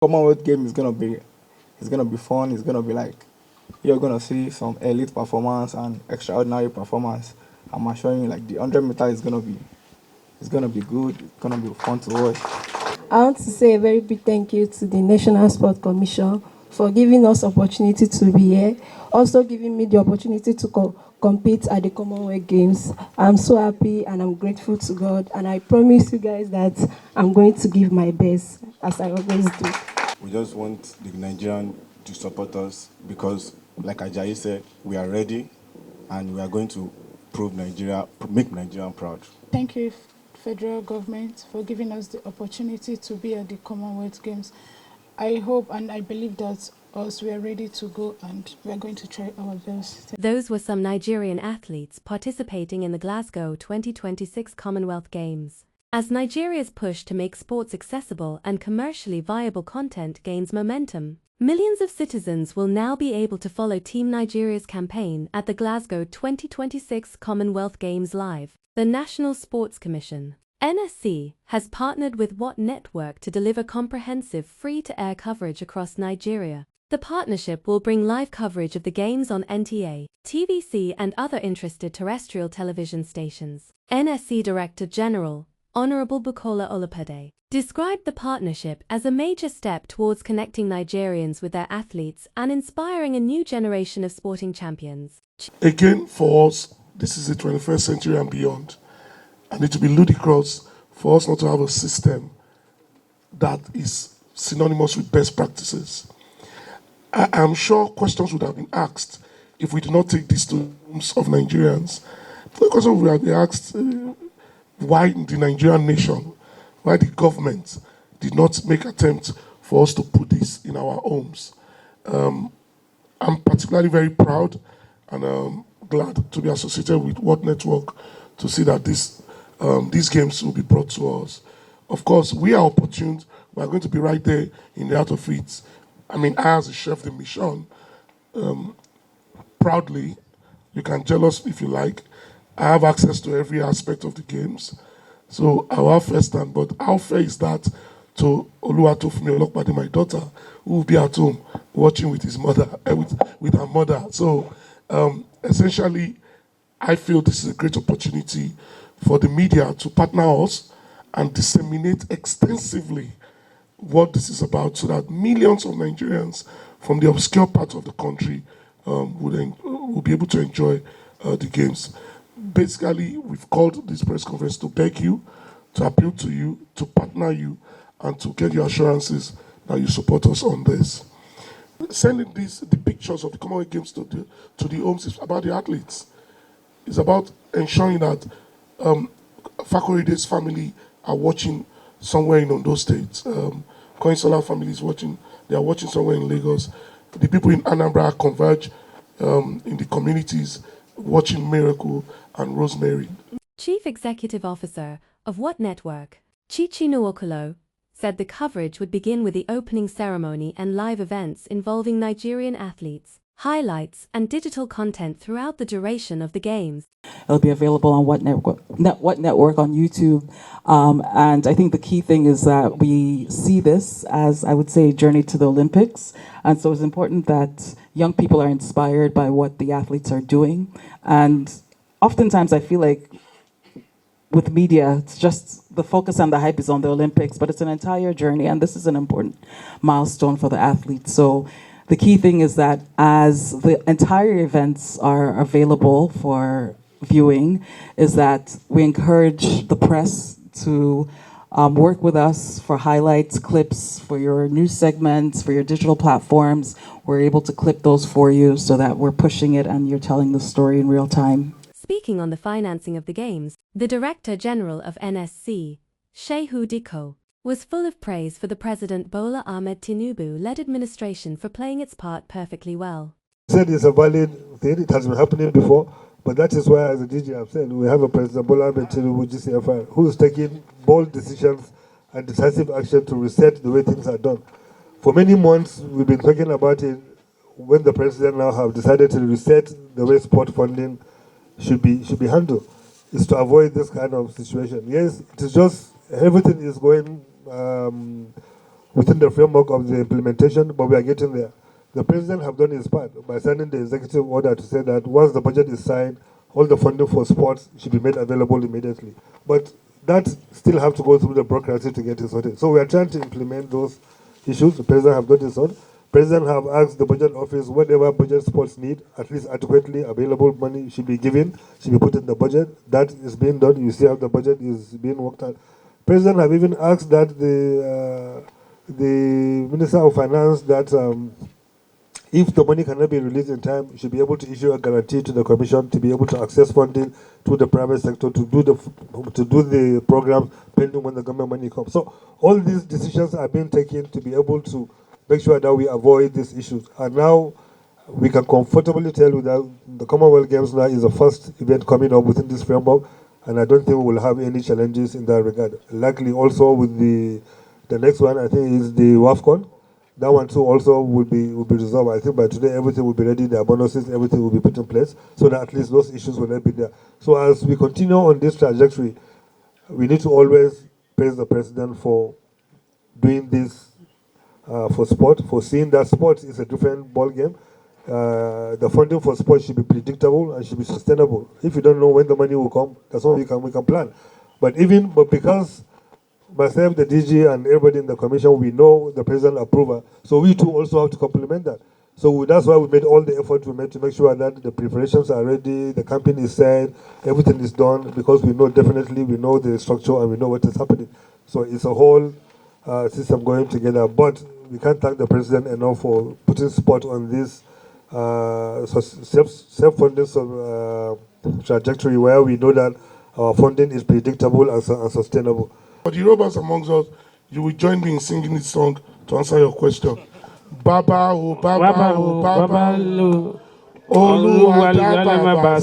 Commonwealth Game is gonna be fun. It's gonna be like you're gonna see some elite performance and extraordinary performance. I'm assuring you, like the 100 meter is gonna be good. It's gonna be fun to watch. I want to say a very big thank you to the National Sport Commission for giving us opportunity to be here, also giving me the opportunity to compete at the Commonwealth Games. I'm so happy and I'm grateful to God, and I promise you guys that I'm going to give my best, as I always do. We just want the Nigerian to support us because, like Ajayi said, we are ready and we are going to make Nigeria proud. Thank you, federal government, for giving us the opportunity to be at the Commonwealth Games. I hope and I believe that we are ready to go and we are going to try our best. Those were some Nigerian athletes participating in the Glasgow 2026 Commonwealth Games. As Nigeria's push to make sports accessible and commercially viable content gains momentum, millions of citizens will now be able to follow Team Nigeria's campaign at the Glasgow 2026 Commonwealth Games live. The National Sports Commission, NSC, has partnered with What Network to deliver comprehensive free-to-air coverage across Nigeria. The partnership will bring live coverage of the Games on NTA, TVC and other interested terrestrial television stations. NSC Director General, Honorable Bukola Olupade, described the partnership as a major step towards connecting Nigerians with their athletes and inspiring a new generation of sporting champions. Again, for us, this is the 21st century and beyond. And it would be ludicrous for us not to have a system that is synonymous with best practices. I'm sure questions would have been asked if we did not take this to homes of Nigerians. The question would have been asked, why the Nigerian nation, why the government did not make attempts for us to put this in our homes. I'm particularly very proud and glad to be associated with What Network to see that these games will be brought to us. Of course, we are opportune. We are going to be right there in the heart of it. I mean, I as a chef de mission, proudly, you can jealous if you like, I have access to every aspect of the games. So I will have first hand, but how fair is that to Oluwatofumi Olokpade, my daughter, who will be at home watching with his mother, with her mother. So essentially, I feel this is a great opportunity for the media to partner us and disseminate extensively what this is about so that millions of Nigerians from the obscure parts of the country will be able to enjoy the games. Basically, we've called this press conference to beg you, to appeal to you, to partner you, and to get your assurances that you support us on this. Sending the pictures of the Commonwealth Games to the homes is about the athletes. It's about ensuring that Fakoride's family are watching somewhere in Ondo State. Koinsola family is watching, they are watching somewhere in Lagos. The people in Anambra converge in the communities watching Miracle and Rosemary. Chief Executive Officer of What Network, Chichi Nwokolo, said the coverage would begin with the opening ceremony and live events involving Nigerian athletes, highlights and digital content throughout the duration of the Games. It'll be available on What Network on YouTube. And I think the key thing is that we see this as, I would say, a journey to the Olympics. And so it's important that young people are inspired by what the athletes are doing. And oftentimes I feel like with media, it's just the focus and the hype is on the Olympics, but it's an entire journey. And this is an important milestone for the athletes. So the key thing is that as the entire events are available for viewing, is that we encourage the press to work with us for highlights, clips, for your news segments, for your digital platforms. We're able to clip those for you so that we're pushing it and you're telling the story in real time. Speaking on the financing of the Games, the Director General of NSC, Shehu Diko, was full of praise for the President Bola Ahmed Tinubu-led administration for playing its part perfectly well. Said it's a valid thing, it has been happening before, but that is why, as a DG have said, we have a President Bola Ahmed Tinubu GCFI who is taking bold decisions and decisive action to reset the way things are done. For many months, we've been talking about it when the President now have decided to reset the way sport funding should be handled. Is to avoid this kind of situation. Yes, it is just everything is going within the framework of the implementation, but we are getting there. The president have done his part by signing the executive order to say that once the budget is signed, all the funding for sports should be made available immediately. But that still have to go through the bureaucracy to get it sorted. So we are trying to implement those issues. The president have done his own. President have asked the budget office whatever budget sports need, at least adequately available money should be given, should be put in the budget. That is being done. You see how the budget is being worked out. President have even asked that the Minister of Finance that if the money cannot be released in time, you should be able to issue a guarantee to the Commission to be able to access funding to the private sector to do the program pending when the government money comes. So all these decisions are being taken to be able to make sure that we avoid these issues. And now we can comfortably tell you that the Commonwealth Games now is the first event coming up within this framework, and I don't think we will have any challenges in that regard. Likely also with the next one, I think, is the WAFCON. That one too also will be resolved. I think by today everything will be ready, their bonuses, everything will be put in place, so that at least those issues will not be there. So as we continue on this trajectory, we need to always praise the president for doing this for sport, for seeing that sport is a different ball game. The funding for sport should be predictable and should be sustainable. If you don't know when the money will come, that's all we can plan. But because myself, the DG, and everybody in the commission, we know the president approval. So we too also have to complement that. So that's why we made all the effort we made to make sure that the preparations are ready, the campaign is set, everything is done, because we know definitely, we know the structure and we know what is happening. So it's a whole system going together. But we can't thank the president enough for putting sport on this self-funding trajectory where we know that our funding is predictable and sustainable. For the Yorubas amongst us, you will join me in singing this song to answer your question. Baba, oh, Baba, oh, Baba, Oluwa, da, Baba.